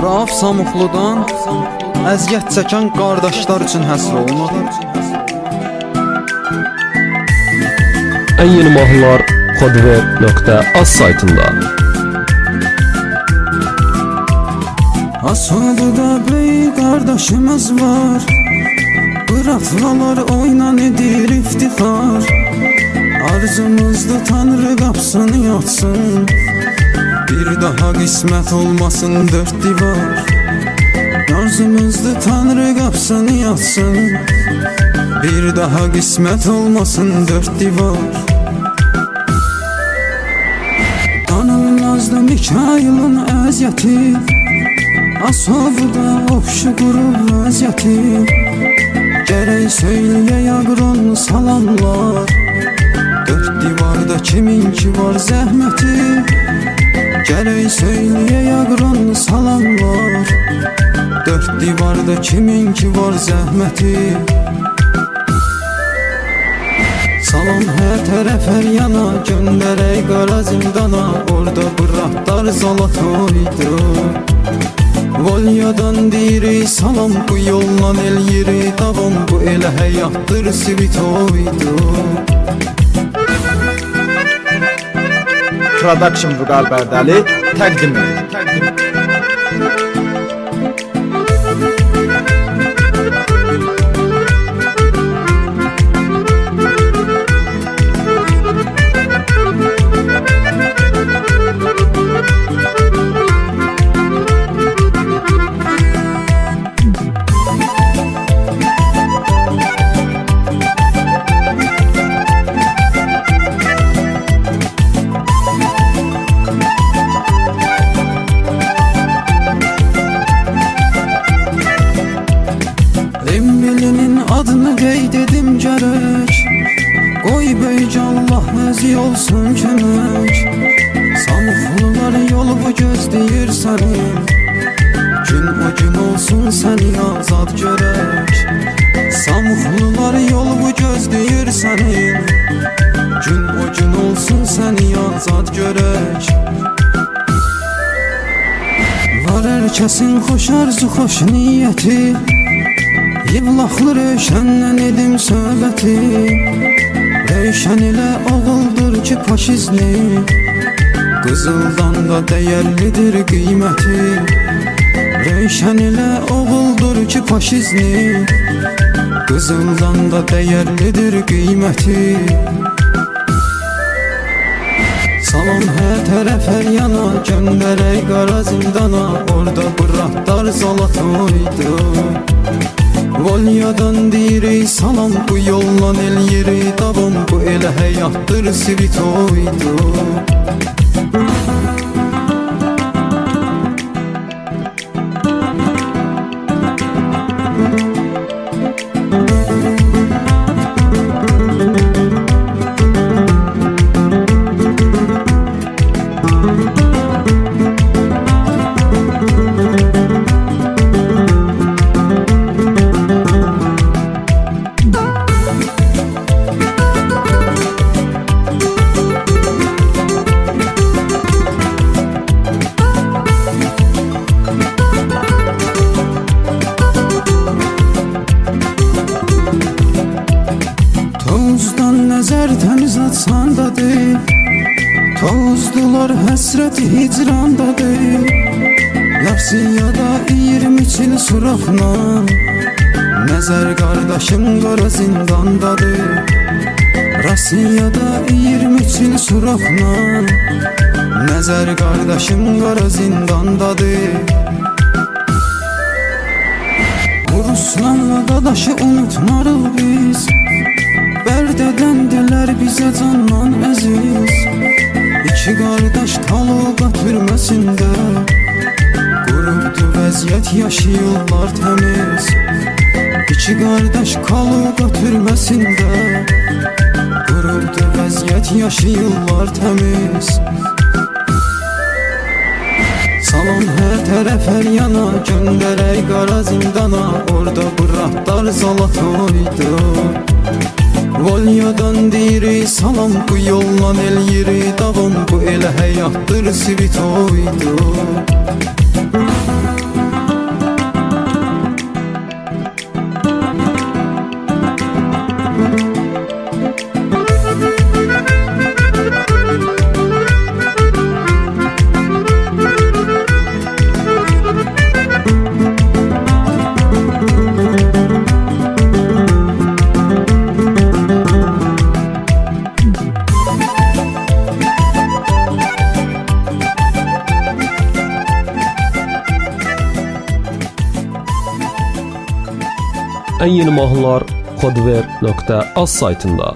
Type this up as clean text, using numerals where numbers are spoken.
Raf Samuxludan əziyyət çəkən qardaşlar üçün həsr olunur. En yeni mahnılar kodweb.az saytında. Asadıda bir qardaşımız var, qırafralar oynan edir iftixar. Arzumuzdu Tanrı qapısını açsın, bir daha qismət olmasın dörd divar. Arzumuzdu Tanrı qapısını açsın, bir daha qismət olmasın dörd divar. Danılmazdı Mikail'in əziyyəti, Asadıda ofşu qurub vəziyyəti. Gərək söyləyə yağıran salamlar, dörd divarda kiminki var zəhməti. Gərək söyləyə yağıran salamlar, dörd divarda kiminki var zəhməti. Salam hər tərəf hər yana, göndərək qara zindana, orada bıraktar zalatoydu. Volyadan diri salam, bu yollan el yeri davam, bu elə həyatdır svitoydu. Production Vüqar Bərdəli təqdim edir. Emilinin adını qeyd edim gərək, qoy böyük Allah əzi olsun kömək. Samuxlular yolu bu gözləyir səni, gün o gün olsun səni azad görək. Samuxlular yolu bu gözləyir səni, gün o gün olsun səni azad görək. Var hər kəsin xoş arzu, xoş niyyəti, Yıvlaqlı rövşəndən edim söhbəti. Rövşən elə oğuldur ki faşizmi, qızıldan da dəyərlidir qiyməti. Rövşən elə oğuldur ki faşizmi, qızıldan da dəyərlidir qiyməti. Salam hər tərəf hər yana, göndərək qara zindana, orada bıraktar zalatoydu. Volyadan diri salam, bu yollan el yeri davam, bu elə həyatdır svitoydu. Tozdan nəzər təmiz atsandadır, tozdular həsrəti hicrandadır. Lapsiyada 20 il suraqla, nəzər qardaşım qara zindandadır. Rasiyada 20 il suraqla, nəzər qardaşım qara zindandadır. Ruslanla dadaşı unutmarıq biz, Bərdədəndilər bizə candan əziz. İki qardaş Taluqa türməsində, qurubdu vəziyyət yaşayırlar təmiz. İki qardaş Taluqa türməsində, qurubdu vəziyyət yaşayırlar təmiz. Salam hər tərəf hər yana, göndərək qara zindana, orada bıraktar zalatoydu. Volyadan diri salam, bu yollan el yeri davam, bu elə həyatdır svitoydu. En yeni mahnılar kodver.az saytında.